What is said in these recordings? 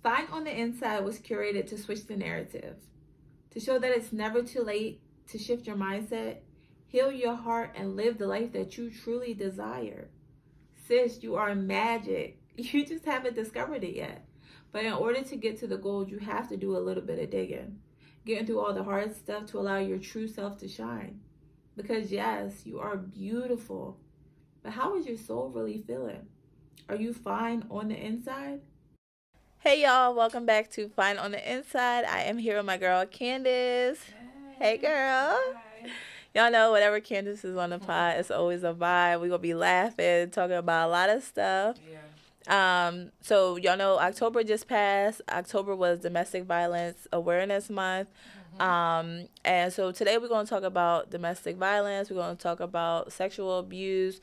Fine on the Inside was curated to switch the narrative, to show that it's never too late to shift your mindset, heal your heart, and live the life that you truly desire. Sis, you are magic. You just haven't discovered it yet. But in order to get to the goal, you have to do a little bit of digging, getting through all the hard stuff to allow your true self to shine. Because yes, you are beautiful. But how is your soul really feeling? Are you fine on the inside? Hey y'all, welcome back to Fine on the Inside. I am here with my girl Candice. Hey girl. Hi. Y'all know whatever Candace is on the pod, it's always a vibe. We gonna be laughing, talking about a lot of stuff. Yeah. So y'all know October just passed. October was Domestic Violence Awareness Month. And so today we're gonna talk about domestic violence. We're gonna talk about sexual abuse,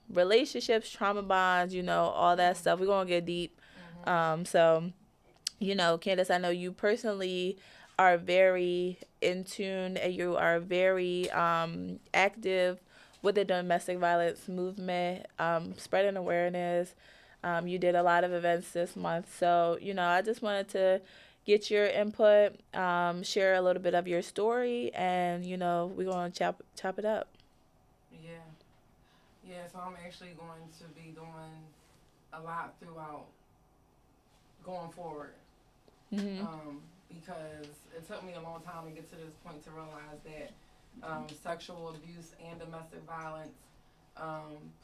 relationships, trauma bonds. All that stuff. We're gonna get deep. So Candace, I know you personally are very in tune and you are very active with the domestic violence movement, spreading awareness. You did a lot of events this month. So, I just wanted to get your input, share a little bit of your story, and, we're going to chop it up. Yeah. Yeah, so I'm actually going to be doing a lot throughout going forward. Mm-hmm. Because it took me a long time to get to this point to realize that sexual abuse and domestic violence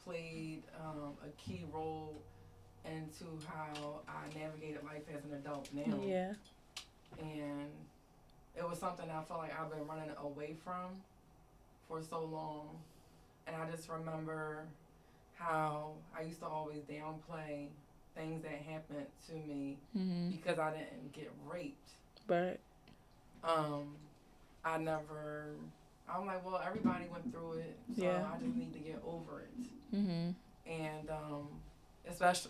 played a key role into how I navigated life as an adult now. Yeah. And it was something I felt like I've been running away from for so long. And I just remember how I used to always downplay things that happened to me because I didn't get raped. Right. I never. I'm like, well, everybody went through it, so Yeah. I just need to get over it. Mm-hmm. And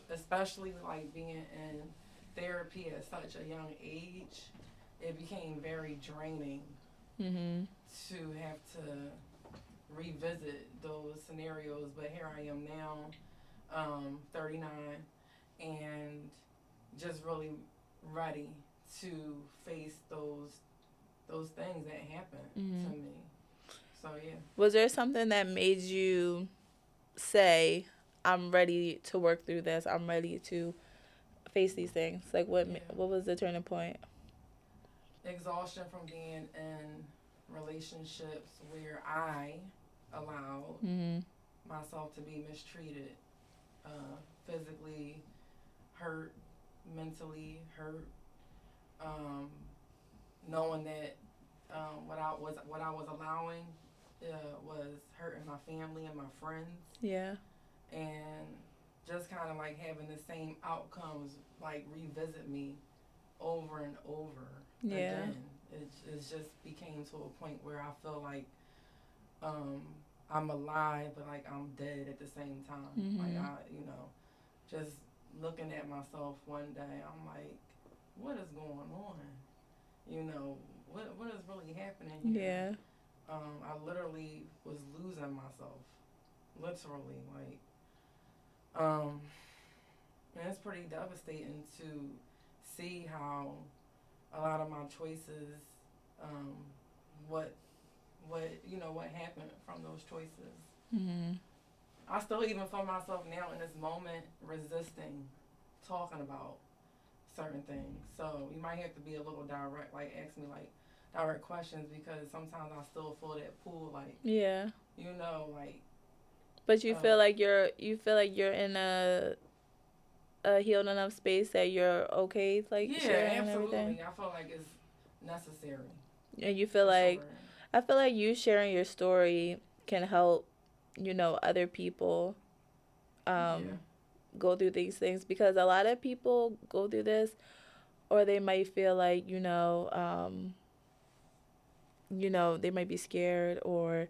especially like being in therapy at such a young age, it became very draining to have to revisit those scenarios. But here I am now, 39, and just really ready to face those things that happened to me. So yeah. Was there something that made you say, I'm ready to work through this. I'm ready to face these things. Like what was the turning point? Exhaustion from being in relationships where I allowed myself to be mistreated, physically hurt, mentally hurt, knowing that what I was allowing was hurting my family and my friends. Yeah. And just kind of like having the same outcomes like revisit me over and over again. It just became to a point where I feel like I'm alive but like I'm dead at the same time. Like just looking at myself one day, I'm like, what is going on? What is really happening here? Yeah. I literally was losing myself. Literally, like and it's pretty devastating to see how a lot of my choices, what what happened from those choices. I still even find myself now in this moment resisting talking about certain things. So you might have to be a little direct, like ask me like direct questions because sometimes I still feel that pull, like like. But you feel like you're in a healed enough space that you're okay, like sharing and Absolutely. everything. I feel like it's necessary. And you feel like Sure. I feel like you sharing your story can help, other people go through these things because a lot of people go through this or they might feel like, they might be scared or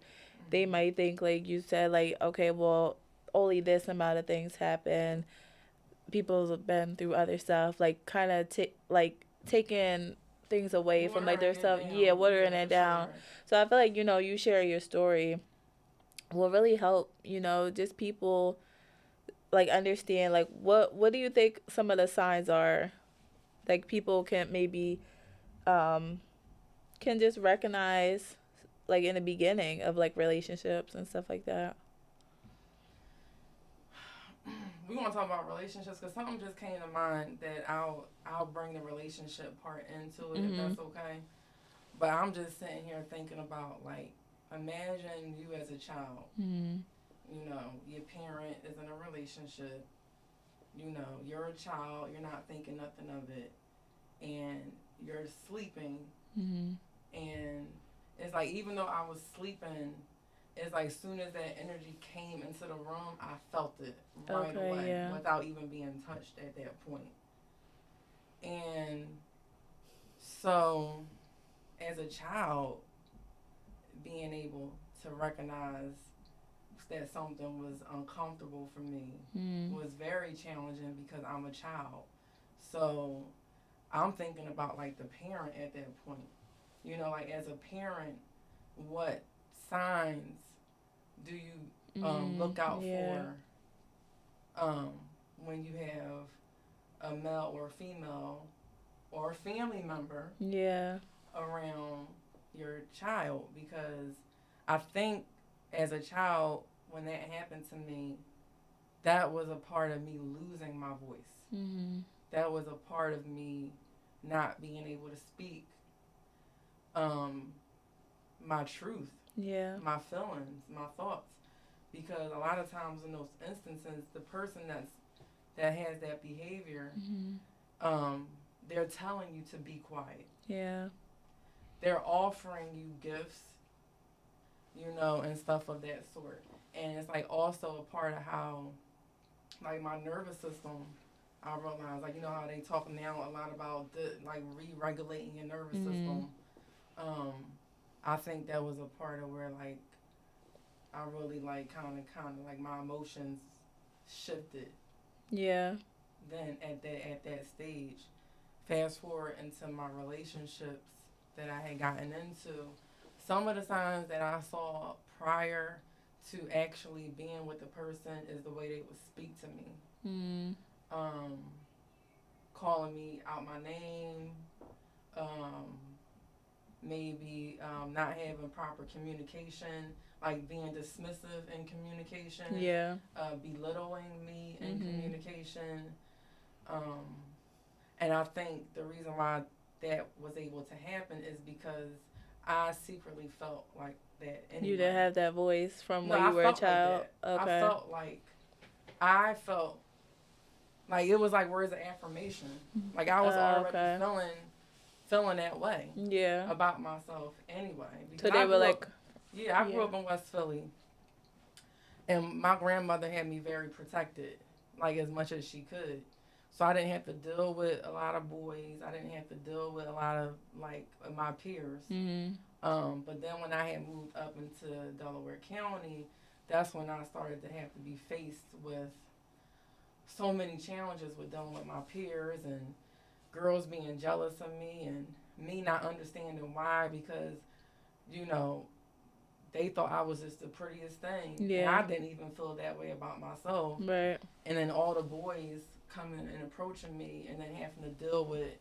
they might think like you said, like, okay, well, only this amount of things happen. People have been through other stuff, like kind of taking things away from like their stuff. Yeah, watering it down. Sure. So I feel like, you share your story will really help, just people like understand like what do you think some of the signs are like people can maybe can just recognize like in the beginning of like relationships and stuff like that. We want to talk about relationships because something just came to mind that I'll bring the relationship part into it if that's okay. But I'm just sitting here thinking about like imagine you as a child. You know, your parent is in a relationship. You know, you're a child. You're not thinking nothing of it, and you're sleeping. And it's like even though I was sleeping, it's like as soon as that energy came into the room, I felt it right away without even being touched at that point. And so, as a child, being able to recognize that something was uncomfortable for me was very challenging because I'm a child. So, I'm thinking about like the parent at that point. You know, like as a parent, what signs do you look out for when you have a male or female or a family member around your child? Because I think as a child, when that happened to me, that was a part of me losing my voice. That was a part of me not being able to speak my truth, my feelings, my thoughts. Because a lot of times in those instances, the person that has that behavior, they're telling you to be quiet. They're offering you gifts, you know, and stuff of that sort. And it's like also a part of how, like my nervous system, I realize, like, you know how they talk now a lot about like re-regulating your nervous system. I think that was a part of where like I really like kind of like my emotions shifted. Then at that stage, fast forward into my relationships that I had gotten into, some of the signs that I saw prior to actually being with the person is the way they would speak to me. Calling me out my name, maybe not having proper communication, like being dismissive in communication, belittling me in communication. And I think the reason why that was able to happen is because I secretly felt like that anyway. You didn't have that voice from when you were a child? Like I felt like it was like words of affirmation. Like I was already feeling that way about myself anyway. Because so they were like... I grew up in West Philly. And my grandmother had me very protected, like as much as she could. So I didn't have to deal with a lot of boys. I didn't have to deal with a lot of like my peers. But then when I had moved up into Delaware County, that's when I started to have to be faced with so many challenges with dealing with my peers and girls being jealous of me and me not understanding why, because, you know, they thought I was just the prettiest thing. And I didn't even feel that way about myself. And then all the boys coming and approaching me and then having to deal with,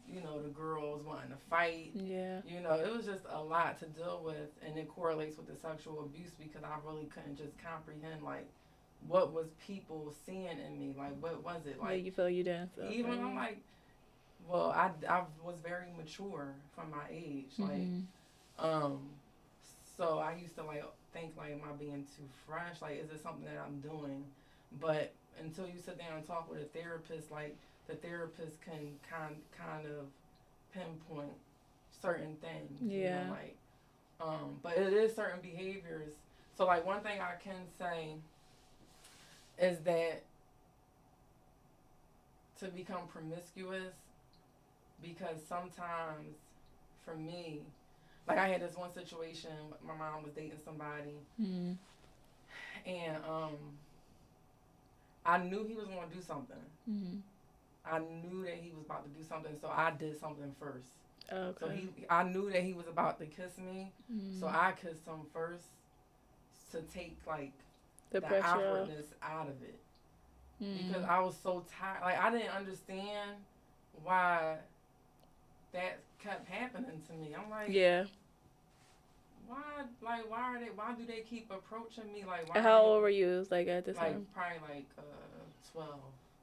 you know, the girls wanting to fight. You know, it was just a lot to deal with, and it correlates with the sexual abuse because I really couldn't just comprehend, like, what was people seeing in me? Like, what was it? Like, you feel you didn't. Even I'm like, well, I was very mature for my age. Like, so I used to, like, think, like, am I being too fresh? Like, is it something that I'm doing? But until you sit down and talk with a therapist, like, the therapist can kind of pinpoint certain things. You know, like, but it is certain behaviors. So, like, one thing I can say is that to become promiscuous, because sometimes for me, like I had this one situation, my mom was dating somebody, and I knew he was going to do something. I knew that he was about to do something, so I did something first. So I knew that he was about to kiss me, so I kissed him first to take like the awkwardness out of it, because I was so tired. Like I didn't understand why that kept happening to me. I'm like, Yeah. why do they keep approaching me? Like, why And are how they, old were you, like, at the like, time? probably like 12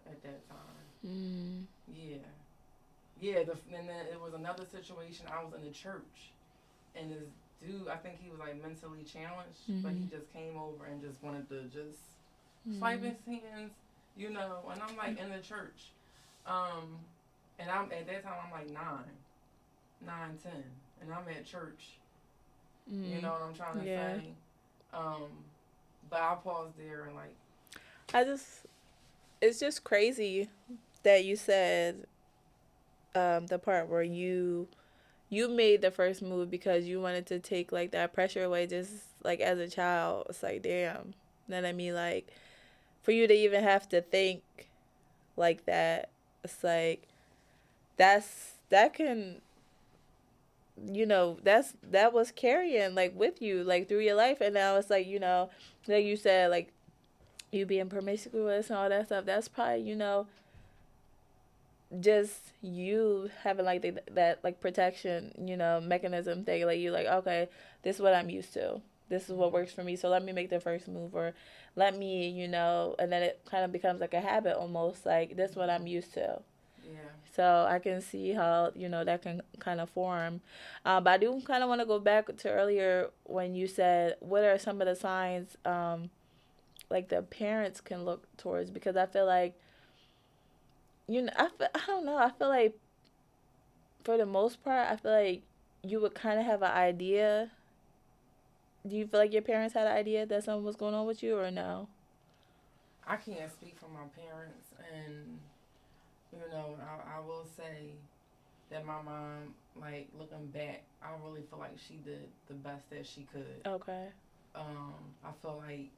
at that time. Mm. Yeah. Yeah, and then it was another situation. I was in the church, and this dude, I think he was like mentally challenged, but he Mhm. just came over and just wanted to just swipe Mhm. his hands, and I'm like in the church. Um, and I'm at that time I'm like 10, and I'm at church. You know Mhm. what I'm trying to Yeah. say? Um, but I paused there and like, I just, it's just crazy that you said the part where you made the first move because you wanted to take like that pressure away, just like as a child. It's like, damn. Then I mean, like, for you to even have to think like that, it's like that can, that was carrying like with you like through your life. And now it's like, like you said, like you being promiscuous and all that stuff, that's probably, just you having like that like protection, mechanism thing. Like you like, okay, this is what I'm used to, this is what mm-hmm, works for me, so let me make the first move, or let me, and then it kind of becomes like a habit almost, like this is what I'm mm-hmm, used to. yeah, So I can see how, that can kind of form. But I do kind of want to go back to earlier when you said, what are some of the signs, like the parents can look towards? Because I feel like, I don't know. I feel like for the most part, I feel like you would kind of have an idea. Do you feel like your parents had an idea that something was going on with you, or no? I can't speak for my parents, and I will say that my mom, like looking back, I really feel like she did the best that she could. Okay. I feel like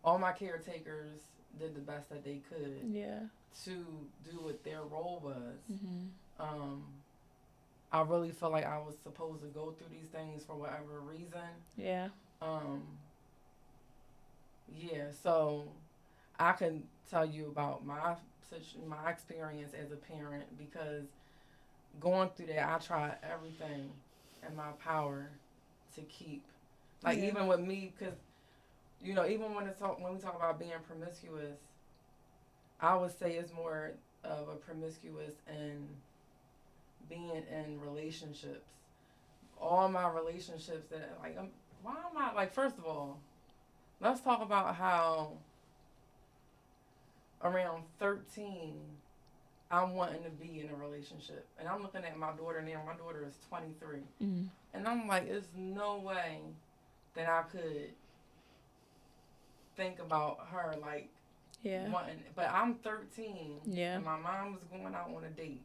all my caretakers did the best that they could Yeah. to do what their role was. Mhm. Um, I really feel like I was supposed to go through these things for whatever reason. Yeah. Um, yeah, so I can tell you about my experience as a parent, because going through that, I tried everything in my power to keep, like Yeah. even with me, because even when we talk about being promiscuous, I would say it's more of a promiscuous and being in relationships. All my relationships that like, why am I like? First of all, let's talk about how around 13 I'm wanting to be in a relationship, and I'm looking at my daughter now. My daughter is 23, Mhm. and I'm like, there's no way that I could think about her like Yeah. wanting. But I'm 13, Yeah. and my mom was going out on a date,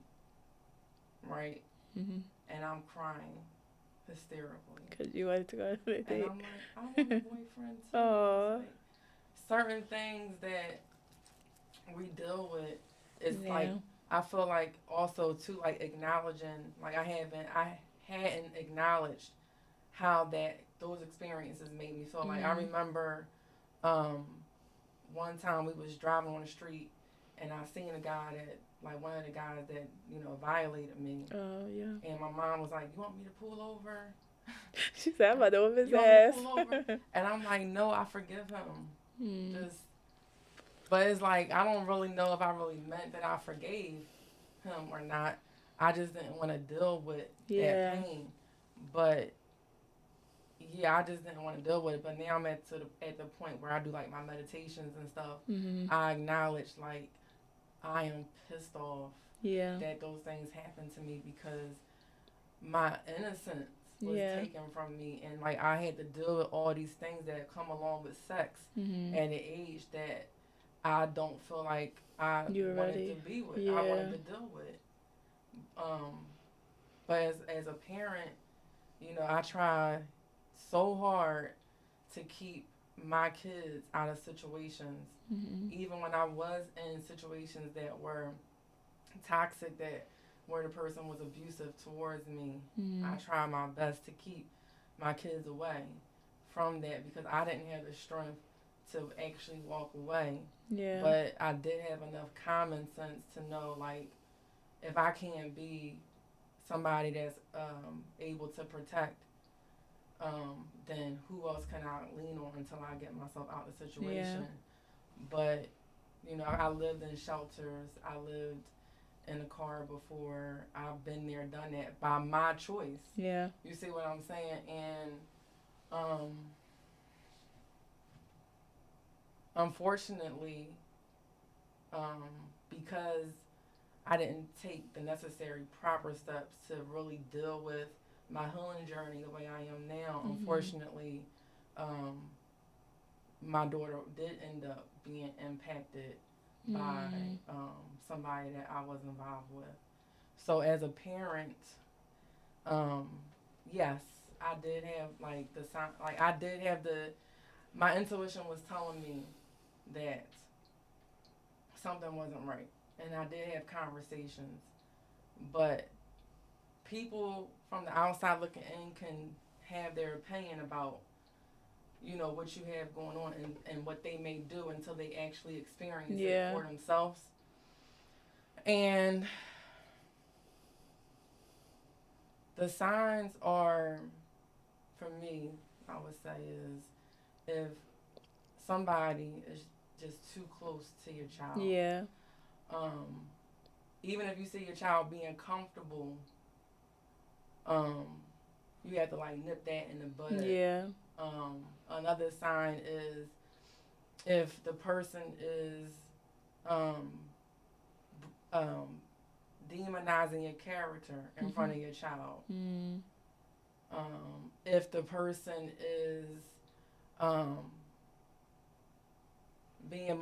right? Mhm. And I'm crying hysterically, Cause you wanted to go on a and date. I'm like, I want a boyfriend too. It's Oh. like certain things that we deal with is like, Yeah. I feel like also too, like acknowledging, like I hadn't acknowledged how that those experiences made me feel. Like I Mhm. remember um one time we was driving on the street, and I seen a guy that, like one of the guys that violated me, Oh yeah. and my mom was like, you want me to pull over? She said, "I'm about to whip his You want me to ass." pull over? And I'm like, no, I forgive him. Hmm. Just, but it's like I don't really know if I really meant that I forgave him or not. I just didn't want to deal with that Yeah. pain. But yeah, I just didn't want to deal with it. But now I'm at the point where I do like my meditations and stuff. Mhm. I acknowledge, like, I am pissed off Yeah. that those things happened to me, because my innocence was Yeah. taken from me, and like I had to deal with all these things that come along with sex Mhm. at an age that I don't feel like I You were wanted to ready. be with. I Yeah. wanted to deal with. Um, but as a parent, I try so hard to keep my kids out of situations, Mhm. even when I was in situations that were toxic, that where the person was abusive towards me. I Mhm. try my best to keep my kids away from that, because I didn't have the strength to actually walk away. Yeah. But I did have enough common sense to know, like, if I can't be somebody that's able to protect, then who else can I lean on until I get myself out of the situation? Yeah. But I lived in shelters. I lived in a car before. I've been there, done that by my choice. Yeah. You see what I'm saying? And unfortunately, because I didn't take the necessary proper steps to really deal with my healing journey the way I am now, unfortunately, my daughter did end up being impacted by somebody that I was involved with. So as a parent, yes, I did have like the sign, like I did have my intuition was telling me that something wasn't right, and I did have conversations, but people from the outside looking in can have their opinion about what you have going on and what they may do until they actually experience it for themselves. And the signs are, for me, I would say, is if somebody is just too close to your child. Yeah. Even if you see your child being comfortable, you have to like nip that in the bud. Yeah. Another sign is if the person is demonizing your character in front of your child. If the person is being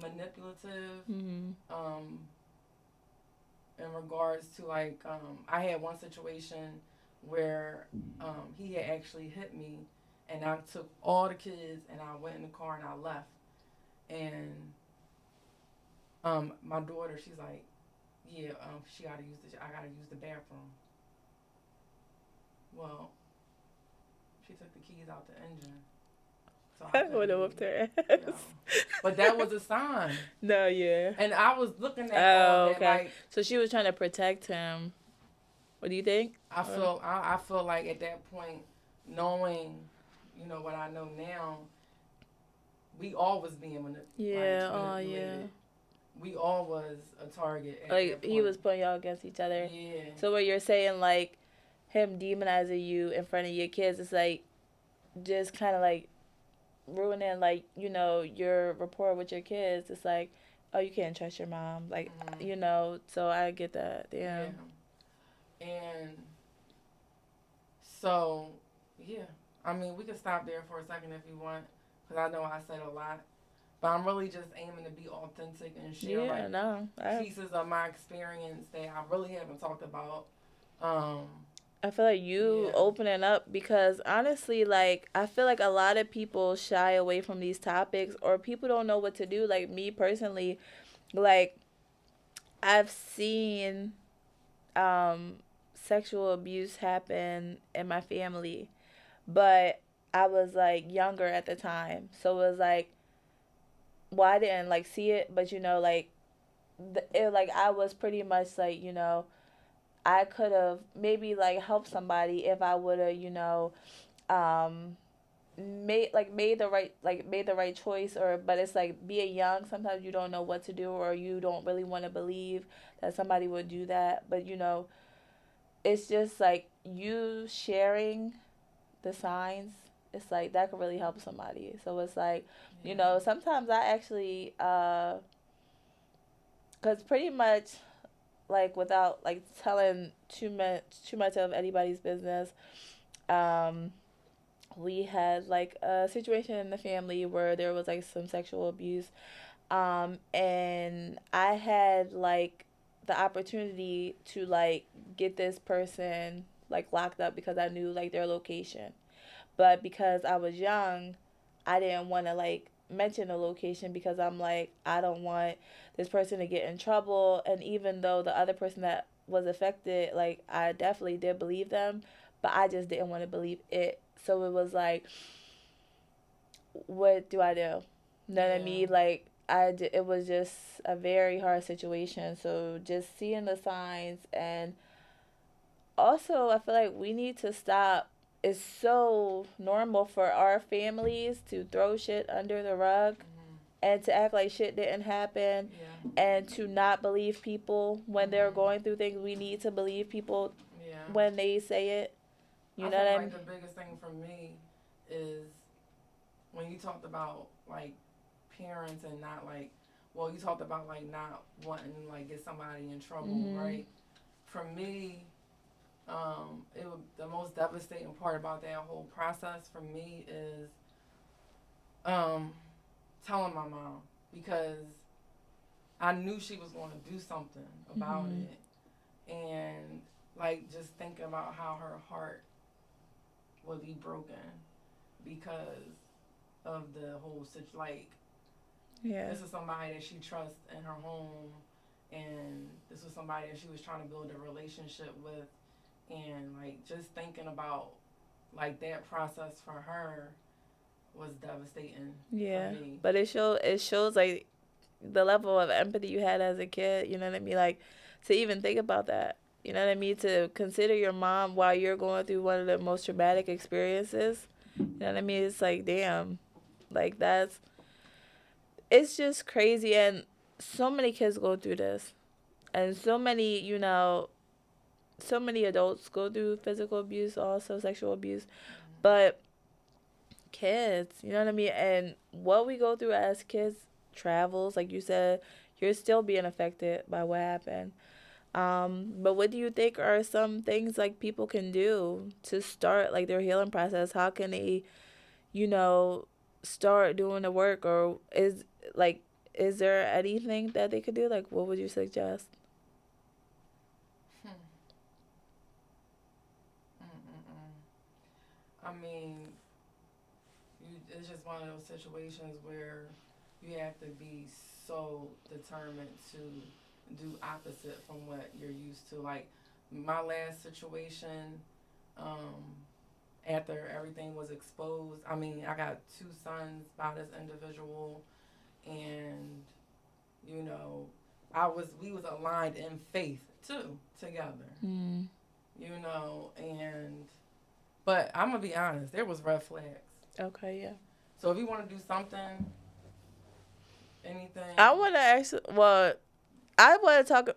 manipulative in regards to like I had one situation where he had actually hit me, and I took all the kids and I went in the car and I left, and my daughter, she's like, yeah, I gotta use the bathroom. Well, she took the keys out the engine. So I would have whooped her ass. But that was a sign. No, yeah. And I was looking at all that, like, so she was trying to protect him. What do you think? I feel like at that point, knowing, what I know now, we all was being manipulated. We all was a target. Like he was putting y'all against each other. Yeah. So what you're saying, like him demonizing you in front of your kids, is like just kind of like ruining like your rapport with your kids. It's like, oh, you can't trust your mom, like So I get that. Yeah. And so I mean, we could stop there for a second if you want, because I know I said a lot. But I'm really just aiming to be authentic and share pieces of my experience that I really haven't talked about. I feel like you opening up, because honestly, like, I feel like a lot of people shy away from these topics, or people don't know what to do. Like, me personally, like, I've seen sexual abuse happen in my family, but I was, like, younger at the time. So it was, like, well, I didn't, like, see it, but, like, I was pretty much, like, I could have maybe, like, helped somebody if I would have, made the right choice. But it's like, being young, sometimes you don't know what to do, or you don't really want to believe that somebody would do that. But, it's just, like, you sharing the signs, it's like that could really help somebody. So it's like, sometimes I actually, because pretty much, like, without, like, telling too much of anybody's business, we had, like, a situation in the family where there was, like, some sexual abuse, and I had, like, the opportunity to, like, get this person, like, locked up because I knew, like, their location. But because I was young, I didn't want to, like, mention the location, because I'm like, I don't want this person to get in trouble. And even though the other person that was affected, like, I definitely did believe them, but I just didn't want to believe it. So it was like, what do I do? You know what I mean? Like, it was just a very hard situation. So just seeing the signs, and also I feel like we need to stop. It's so normal for our families to throw shit under the rug and to act like shit didn't happen, Yeah. and to not believe people when they're going through things. We need to believe people when they say it. You know what I mean? Like the biggest thing for me is when you talked about like parents and not like, well, you talked about like not wanting to like get somebody in trouble, right? For me, the most devastating part about that whole process for me is telling my mom, because I knew she was going to do something about it, and like just thinking about how her heart would be broken because of the whole situation. Like, this is somebody that she trusts in her home, and this was somebody that she was trying to build a relationship with, and like just thinking about like that process for her was devastating. Yeah, for me. but it shows like the level of empathy you had as a kid. You know what I mean? Like, to even think about that. You know what I mean? To consider your mom while you're going through one of the most traumatic experiences. You know what I mean? It's like, damn, like it's just crazy, and so many kids go through this, and so many, so many adults go through physical abuse, also sexual abuse, but kids, you know what I mean? And what we go through as kids travels, like you said, you're still being affected by what happened. But what do you think are some things like people can do to start like their healing process? How can they, you know, start doing the work, or is there anything that they could do? Like, what would you suggest? I mean, it's just one of those situations where you have to be so determined to do opposite from what you're used to. Like my last situation, after everything was exposed, I mean, I got 2 sons by this individual, and you know, we was aligned in faith too together. You know, but I'm gonna be honest, there was red flags. Okay, yeah. So if you want to do something, anything, I want to actually, well, I want to talk.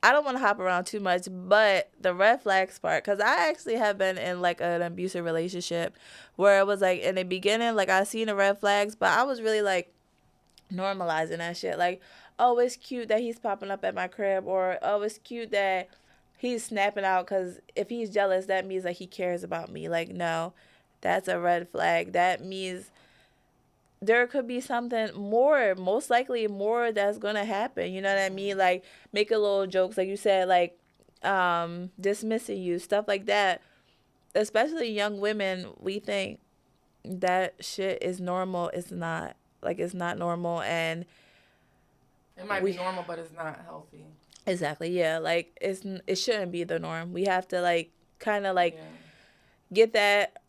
I don't want to hop around too much, but the red flags part, because I actually have been in like an abusive relationship where it was like in the beginning, like I seen the red flags, but I was really like normalizing that shit. Like, oh, it's cute that he's popping up at my crib, or oh, it's cute that he's snapping out, because if he's jealous, that means like he cares about me. Like, no, that's a red flag. That means there could be something more, most likely more, that's gonna happen. You know what I mean? Like making little jokes, like you said, like dismissing you, stuff like that. Especially young women, we think that shit is normal. It's not. Like, it's not normal, and it might be normal, but it's not healthy. Exactly, yeah. Like it shouldn't be the norm. We have to like kind of like get that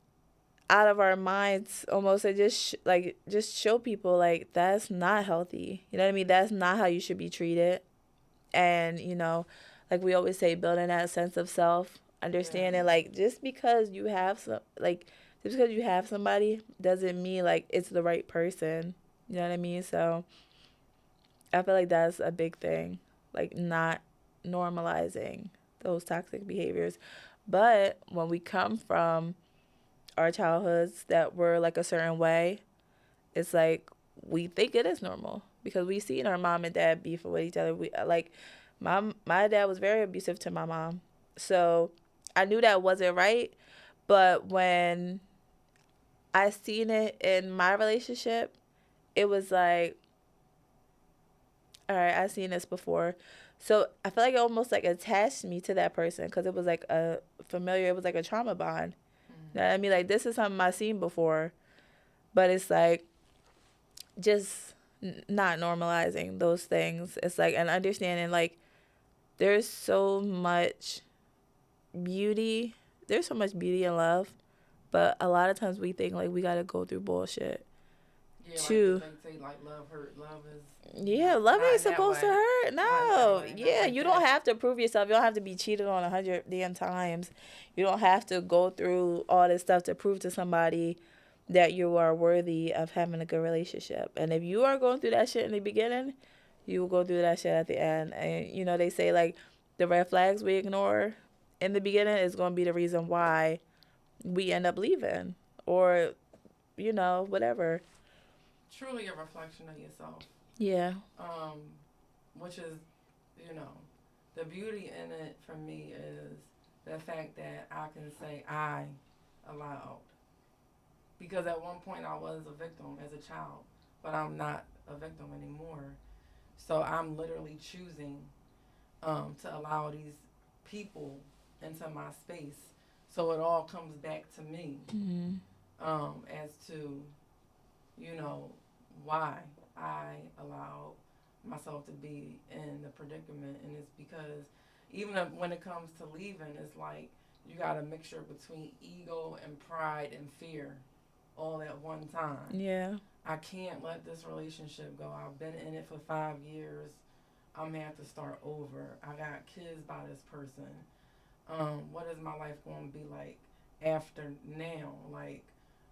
out of our minds almost, and just show people like that's not healthy. You know what I mean? That's not how you should be treated. And like we always say, building that sense of self, understanding like just because you have somebody doesn't mean like it's the right person. You know what I mean? So I feel like that's a big thing, like not normalizing those toxic behaviors. But when we come from our childhoods that were like a certain way, it's like we think it is normal because we seen our mom and dad beef with each other. We like my dad was very abusive to my mom, so I knew that wasn't right. But when I seen it in my relationship, it was like, all right, I've seen this before. So I feel like it almost like attached me to that person because it was like a familiar, it was like a trauma bond. You know what I mean? Like, this is something I've seen before, but it's like just not normalizing those things. It's like, and understanding like there's so much beauty. There's so much beauty in love, but a lot of times we think like we got to go through bullshit Yeah, to like they say, like love hurt. Love is yeah, love not ain't in that supposed to way. hurt. Not in that No. way. Not Yeah, like you don't that. have to prove yourself. You don't have to be cheated on 100 damn times. You don't have to go through all this stuff to prove to somebody that you are worthy of having a good relationship. And if you are going through that shit in the beginning, you will go through that shit at the end. And you know, they say like the red flags we ignore in the beginning is going to be the reason why we end up leaving or you know, whatever. Truly a reflection of yourself. Yeah. Which is, you know, the beauty in it for me is the fact that I can say I aloud. Because at one point I was a victim as a child, but I'm not a victim anymore. So I'm literally choosing to allow these people into my space. So it all comes back to me Mm-hmm. as to, you know, why I allowed myself to be in the predicament. And it's because even when it comes to leaving, it's like you got a mixture between ego and pride and fear all at one time. Yeah. I can't let this relationship go. I've been in it for 5 years. I'm gonna have to start over. I got kids by this person. What is my life going to be like after now? Like,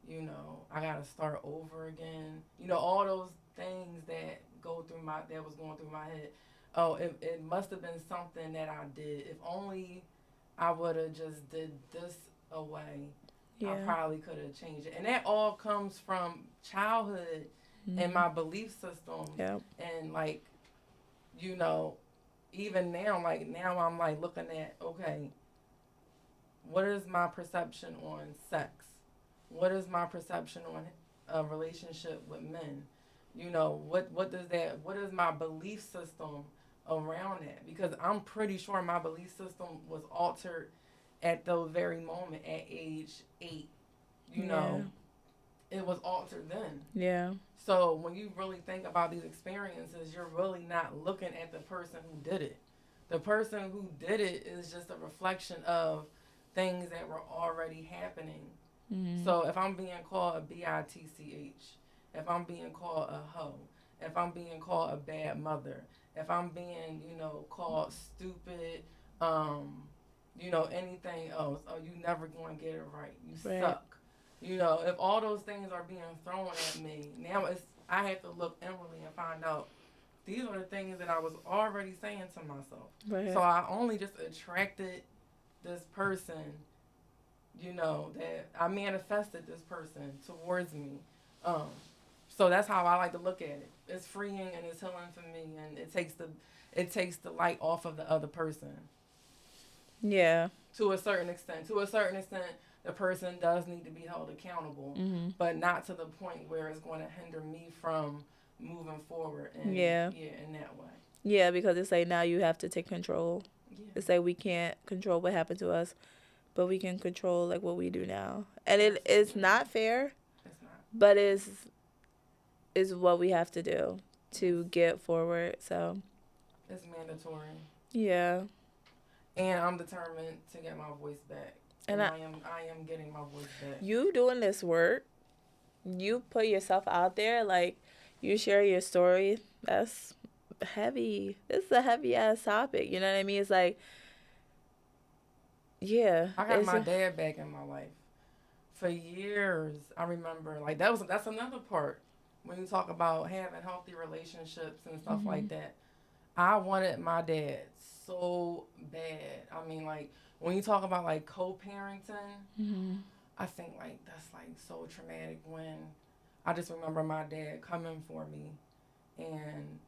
you know, I gotta start over again. You know, all those things that was going through my head. Oh, it must have been something that I did. If only I would have just did this away, I Yeah. probably could have changed it. And that all comes from childhood and my belief systems. Yeah. And like, you know, even now, like now I'm like looking at, okay, what is my perception on sex? What is my perception on a relationship with men? You know, what is my belief system around that? Because I'm pretty sure my belief system was altered at the very moment at age 8. You know, it was altered then. Yeah. So when you really think about these experiences, you're really not looking at the person who did it. The person who did it is just a reflection of things that were already happening. Mm-hmm. So if I'm being called a bitch, if I'm being called a hoe, if I'm being called a bad mother, if I'm being, you know, called stupid, you know, anything else, oh, you never going to get it right. You suck. You know, if all those things are being thrown at me, now I have to look inwardly and find out these are the things that I was already saying to myself. Right. So I only just attracted this person, you know, that I manifested this person towards me. So that's how I like to look at it. It's freeing and it's healing for me, and it takes the light off of the other person. Yeah. To a certain extent. To a certain extent, the person does need to be held accountable, but not to the point where it's going to hinder me from moving forward. And in that way. Yeah, because it's like now you have to take control. Yeah. It's like we can't control what happened to us, but we can control like what we do now. And it's not fair. It's not. But is what we have to do to get forward. So it's mandatory. Yeah. And I'm determined to get my voice back. And I am getting my voice back. You doing this work, you put yourself out there, like you share your story. That's heavy. This is a heavy ass topic. You know what I mean? It's like, yeah. I got my dad back in my life. For years, I remember, like, that's another part when you talk about having healthy relationships and stuff like that. I wanted my dad so bad. I mean, like, when you talk about, like, co-parenting, I think, like, that's, like, so traumatic when I just remember my dad coming for me and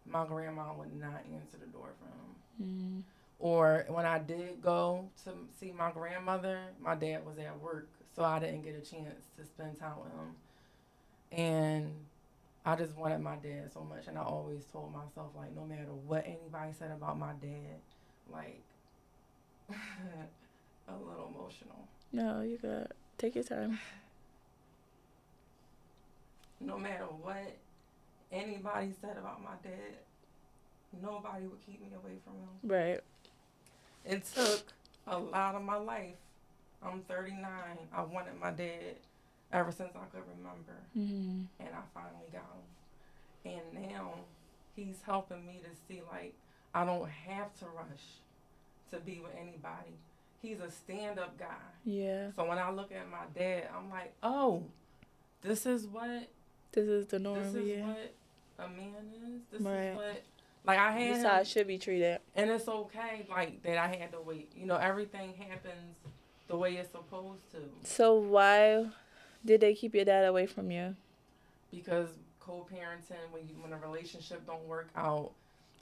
my grandma would not answer the door for him. Or when I did go to see my grandmother, my dad was at work, so I didn't get a chance to spend time with him. And I just wanted my dad so much, and I always told myself, like, no matter what anybody said about my dad, like, a little emotional. No, you got take your time. No matter what anybody said about my dad, nobody would keep me away from him. Right. It took a lot of my life. I'm 39. I wanted my dad ever since I could remember. Mm-hmm. And I finally got him. And now he's helping me to see, like, I don't have to rush to be with anybody. He's a stand-up guy. Yeah. So when I look at my dad, I'm like, oh, this is what This is the norm. this is Yeah. what a man is. This Right. is what, like, I had This is him, how it should be treated. and it's okay, like, that I had to wait. You know, everything happens the way it's supposed to. So why did they keep your dad away from you? Because co-parenting, when a relationship don't work out,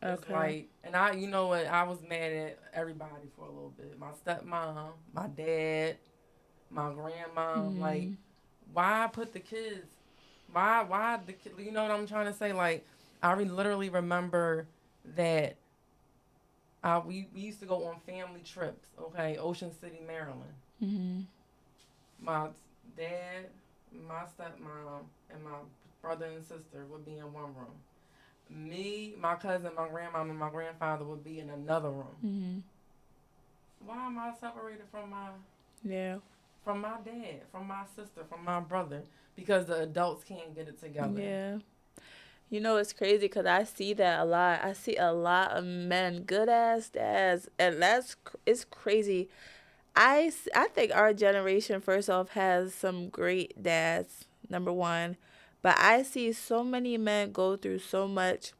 it's Okay. like, and I, you know what, I was mad at everybody for a little bit. My stepmom, my dad, my grandma, like, why put the kids? Why the kid? You know what I'm trying to say? Like, I literally remember that we used to go on family trips. Okay, Ocean City, Maryland. Mm-hmm. My dad, my stepmom, and my brother and sister would be in one room. Me, my cousin, my grandmom, and my grandfather would be in another room. Mm-hmm. Why am I separated from my Yeah. dad, from my sister, from my brother? Because the adults can't get it together. Yeah. You know, it's crazy because I see that a lot. I see a lot of men, good ass dads, and it's crazy. I think our generation, first off, has some great dads, number one. But I see so many men go through so much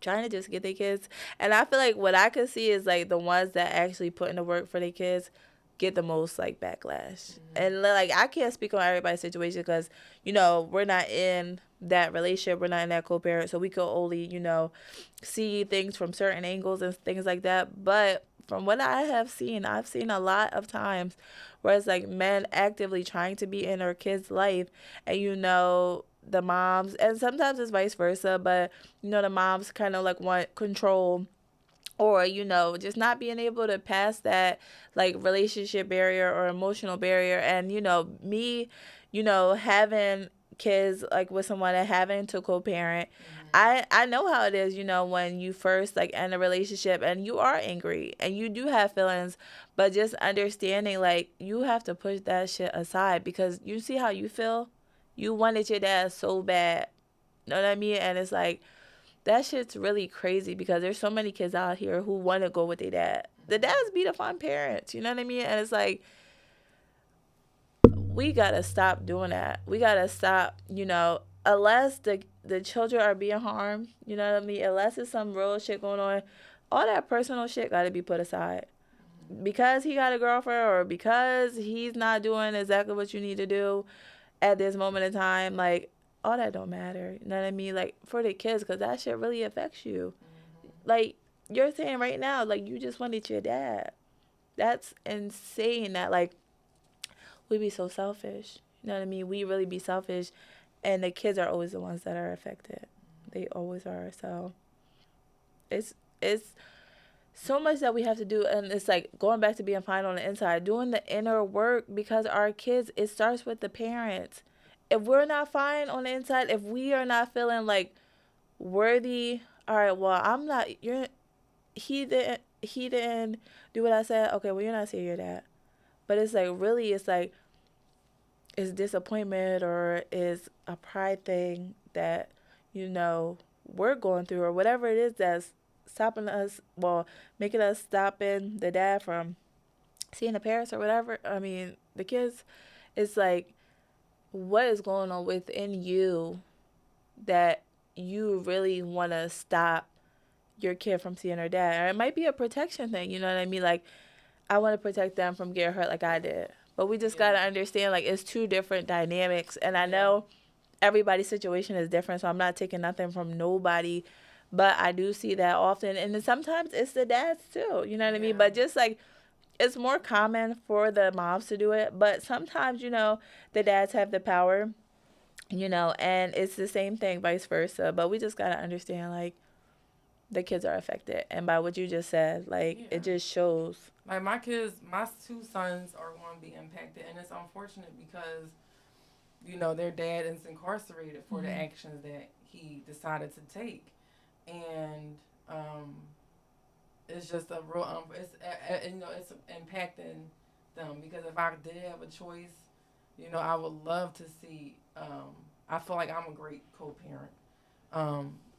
trying to just get their kids. And I feel like what I could see is like the ones that actually put in the work for their kids get the most like backlash. And like I can't speak on everybody's situation because, you know, we're not in that relationship, we're not in that co-parent, so we could only, you know, see things from certain angles and things like that. But from what I have seen, I've seen a lot of times where it's like men actively trying to be in their kids' life, and you know the moms, and sometimes it's vice versa, but you know the moms kind of like want control, or you know just not being able to pass that like relationship barrier or emotional barrier. And you know me, you know, having kids like with someone and having to co-parent, I know how it is, you know, when you first like end a relationship and you are angry and you do have feelings, but just understanding like you have to push that shit aside because you see how you feel. You wanted your dad so bad, you know what I mean? And it's like that shit's really crazy because there's so many kids out here who want to go with their dad. The dads be the fun parents, you know what I mean? And it's like, we gotta stop doing that. We gotta stop, you know, unless the children are being harmed, you know what I mean? Unless there's some real shit going on, all that personal shit gotta be put aside. Because he got a girlfriend or because he's not doing exactly what you need to do at this moment in time, like, all that don't matter. You know what I mean? Like, for the kids, because that shit really affects you. Like, you're saying right now, like, you just wanted your dad. That's insane that, like, we be so selfish. You know what I mean? We really be selfish. And the kids are always the ones that are affected. They always are. So, it's so much that we have to do. And it's like going back to being fine on the inside, doing the inner work because our kids, it starts with the parents. If we're not fine on the inside, if we are not feeling like worthy, all right, well, I'm not, he didn't do what I said. Okay, well, you're not saying you're that. But it's like, really, it's like, it's disappointment or is a pride thing that, you know, we're going through or whatever it is that's stopping us, well, making us stopping the dad from seeing the parents or whatever. I mean, the kids, it's like, what is going on within you that you really want to stop your kid from seeing her dad? Or it might be a protection thing, you know what I mean? Like, I want to protect them from getting hurt like I did. But we just got to understand, like, it's two different dynamics. And I know everybody's situation is different, so I'm not taking nothing from nobody. But I do see that often. And then sometimes it's the dads, too. You know what I mean? But just, like, it's more common for the moms to do it. But sometimes, you know, the dads have the power, you know, and it's the same thing, vice versa. But we just got to understand, like, the kids are affected. And by what you just said, like, it just shows. Like, my kids, my two sons are going to be impacted. And it's unfortunate because, you know, their dad is incarcerated for the actions that he decided to take. And it's just a real, it's, you know, it's impacting them. Because if I did have a choice, You know, I would love to see. I feel like I'm a great co-parent.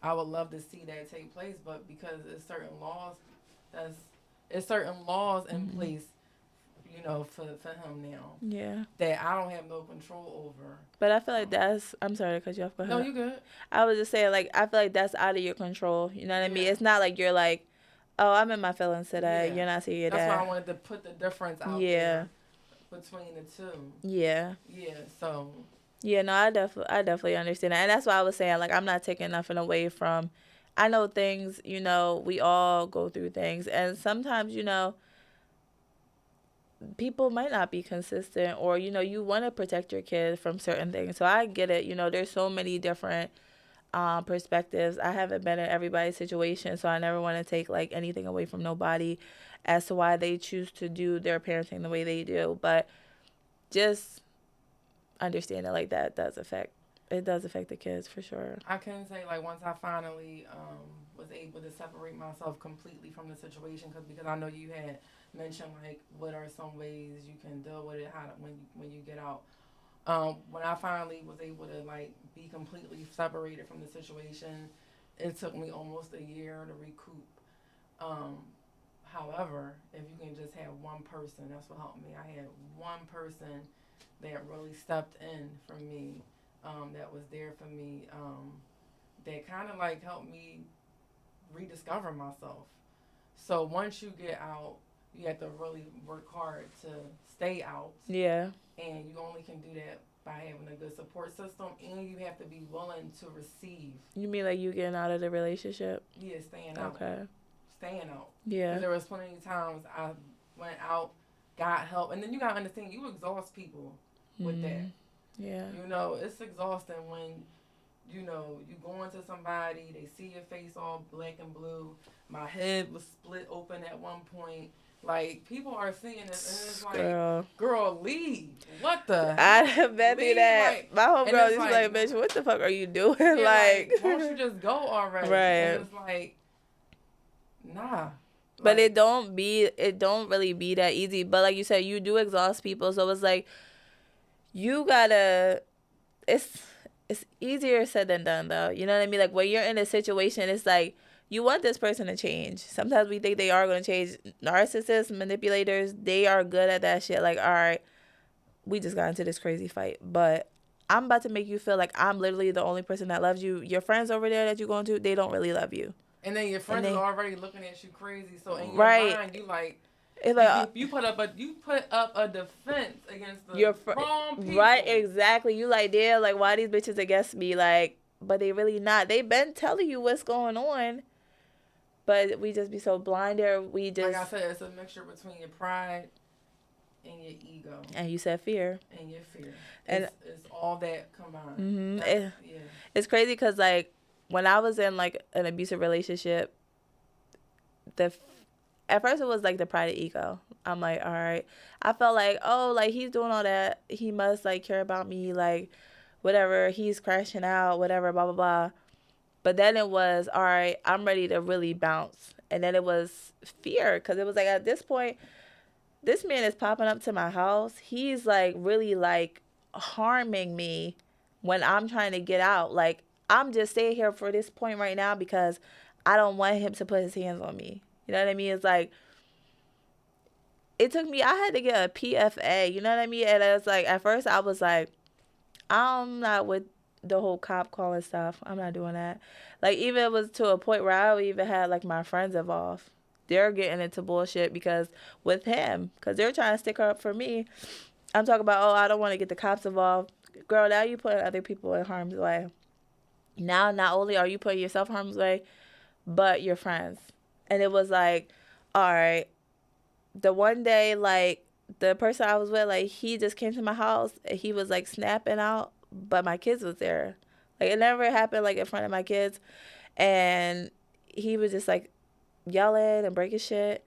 I would love to see that take place, but because that's there's certain laws in Mm-hmm. place, you know, for him now Yeah. that I don't have no control over. But I feel like that's. I'm sorry to cut you off. Go No, ahead. you good. I was just saying, like, I feel like that's out of your control. You know what I mean? Yeah. It's not like you're like, oh, I'm in my feelings today. Yeah. You're not seeing your That's why I dad. wanted to put the difference out Yeah. there between the two. Yeah. Yeah. So Yeah, no, I definitely understand that. And that's why I was saying, like, I'm not taking nothing away from, I know things, you know, we all go through things. And sometimes, you know, people might not be consistent or, you know, you want to protect your kid from certain things. So I get it. You know, there's so many different perspectives. I haven't been in everybody's situation, so I never want to take, like, anything away from nobody as to why they choose to do their parenting the way they do. But just understand that, like, it does affect the kids for sure. I can say like once I finally was able to separate myself completely from the situation, because I know you had mentioned like what are some ways you can deal with it when you get out. When I finally was able to like be completely separated from the situation, it took me almost a year to recoup. Um, However, if you can just have one person, that's what helped me. I had one person that really stepped in for me, that was there for me, that kind of like helped me rediscover myself. So once you get out, you have to really work hard to stay out, Yeah. and you only can do that by having a good support system, and you have to be willing to receive. You mean like you getting out of the relationship? Yeah, staying out. Okay. Staying out. Yeah. There was plenty of times I went out, got help, and then you gotta understand you exhaust people with that. Yeah. You know, it's exhausting when you know you go into somebody, they see your face all black and blue. My head was split open at one point. Like people are seeing this, and it's like, girl, leave. What the? I have been through that. Like, my homegirl used to be like, bitch, what the fuck are you doing? Yeah, like, why don't you just go already? Right. And it's like, nah. But it don't really be that easy. But like you said, you do exhaust people. So it's like, you gotta, it's easier said than done though. You know what I mean? Like when you're in a situation, it's like, you want this person to change. Sometimes we think they are going to change. Narcissists, manipulators, they are good at that shit. Like, all right, we just got into this crazy fight, but I'm about to make you feel like I'm literally the only person that loves you. Your friends over there that you're going to, they don't really love you. And then your friends are already looking at you crazy. So in your mind, you like, it's like you put up a defense against the wrong people. Right, exactly. You like, damn, like why these bitches against me? Like, but they really not. They been telling you what's going on. But we just be so blinded. We just, like I said, it's a mixture between your pride and your ego. And you said fear. And your fear. And it's all that combined. It's crazy because like when I was in like an abusive relationship, at first it was like the pride and ego. I'm like, all right. I felt like, oh, like he's doing all that. He must like care about me, like whatever. He's crashing out, whatever, blah, blah, blah. But then it was, all right, I'm ready to really bounce. And then it was fear because it was like at this point, this man is popping up to my house. He's like really like harming me when I'm trying to get out. Like I'm just staying here for this point right now because I don't want him to put his hands on me. You know what I mean? It's like, it took me, I had to get a PFA. You know what I mean? And I was like, at first I was like, I'm not with the whole cop calling stuff. I'm not doing that. Like even it was to a point where I even had like my friends involved. They're getting into bullshit because with him, because they're trying to stick her up for me. I'm talking about, oh, I don't want to get the cops involved. Girl, now you putting other people in harm's way. Now not only are you putting yourself in harm's way, but your friends. And it was like, all right, the one day like the person I was with, like he just came to my house and he was like snapping out, but my kids was there. Like it never happened like in front of my kids. And he was just like yelling and breaking shit.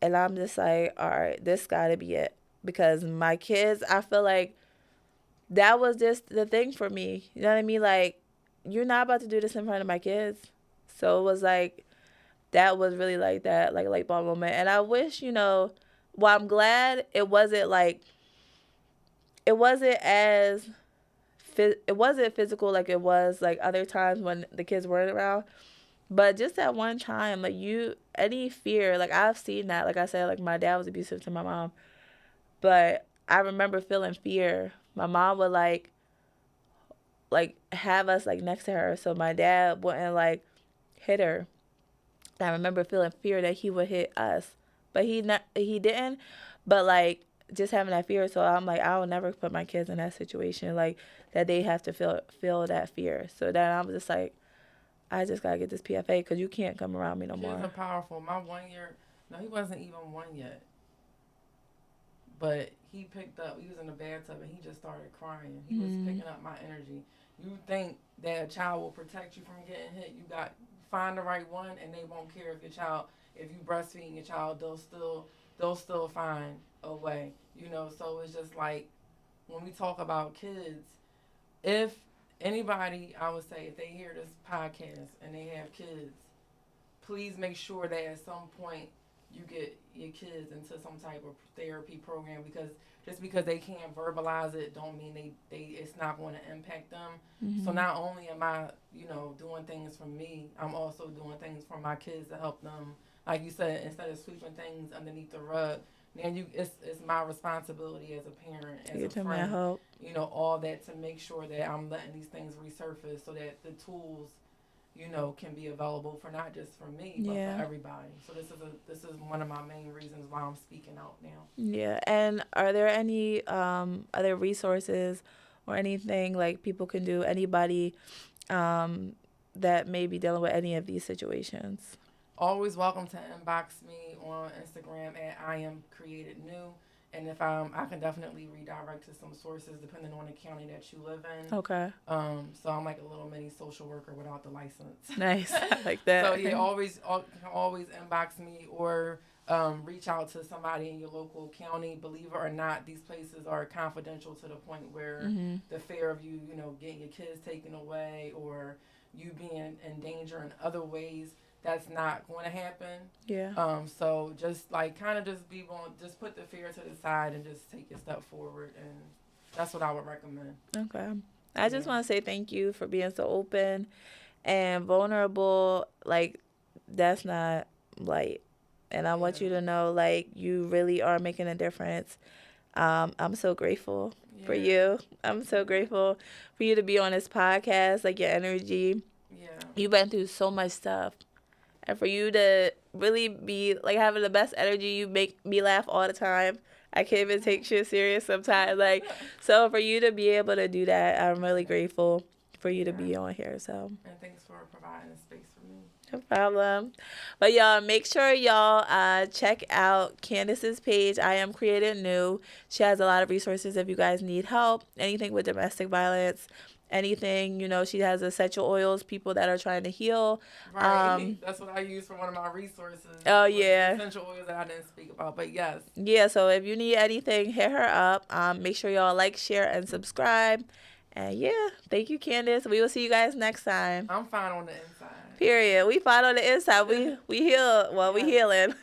And I'm just like, all right, this gotta be it. Because my kids, I feel like that was just the thing for me. You know what I mean? Like, you're not about to do this in front of my kids. So it was like, that was really like that, like light bulb moment. And I wish, you know, well, I'm glad it wasn't like it wasn't as it wasn't physical like it was like other times when the kids weren't around. But just that one time, like any fear, like I've seen that. Like I said, like my dad was abusive to my mom, but I remember feeling fear. My mom would like have us like next to her, so my dad wouldn't like hit her. I remember feeling fear that he would hit us, but he didn't. But like just having that fear, so I'm like I will never put my kids in that situation, like that they have to feel that fear. So then I was just like, I just gotta get this PFA because you can't come around me no more. Kids are powerful. My 1 year, no, he wasn't even one yet. But he picked up, he was in the bathtub and he just started crying. He was picking up my energy. You think that a child will protect you from getting hit. You got, find the right one and they won't care if if you breastfeed your child, they'll still find a way. You know, so it's just like when we talk about kids, if anybody, I would say, if they hear this podcast and they have kids, please make sure that at some point you get your kids into some type of therapy program, because just because they can't verbalize it don't mean they it's not going to impact them. So not only am I, doing things for me, I'm also doing things for my kids to help them. Like you said, instead of sweeping things underneath the rug, then it's my responsibility as a parent, as a friend, all that, to make sure that I'm letting these things resurface so that the tools, can be available for not just for me, but for everybody. So this is one of my main reasons why I'm speaking out now. Yeah, and are there any other resources or anything like people can do? Anybody that may be dealing with any of these situations? Always welcome to inbox me on Instagram at IG-iamcreatednew. And if I can definitely redirect to some sources depending on the county that you live in. Okay. So I'm like a little mini social worker without the license. Nice, I like that. So yeah, always inbox me or reach out to somebody in your local county. Believe it or not, these places are confidential to the point where the fear of you, getting your kids taken away or you being in danger in other ways, that's not going to happen. Yeah. So just like kind of just put the fear to the side and just take a step forward, and that's what I would recommend. Okay. I just want to say thank you for being so open and vulnerable. Like, that's not light. And I want you to know, like, you really are making a difference. I'm so grateful for you. I'm so grateful for you to be on this podcast, like your energy. Yeah. You've been through so much stuff. And for you to really be, like, having the best energy, you make me laugh all the time. I can't even take shit serious sometimes. Like, so for you to be able to do that, I'm really grateful for you to be on here. So. And thanks for providing a space for me. No problem. But y'all, make sure y'all check out Candice's page, I Am Created New. She has a lot of resources if you guys need help, anything with domestic violence, anything, she has essential oils, people that are trying to heal. Right. That's what I use for one of my resources. Oh, yeah. Essential oils that I didn't speak about, but yes. Yeah, so if you need anything, hit her up. Make sure y'all like, share, and subscribe. And yeah, thank you, Candace. We will see you guys next time. I'm fine on the inside. Period. We fine on the inside. We heal. Well, we healing.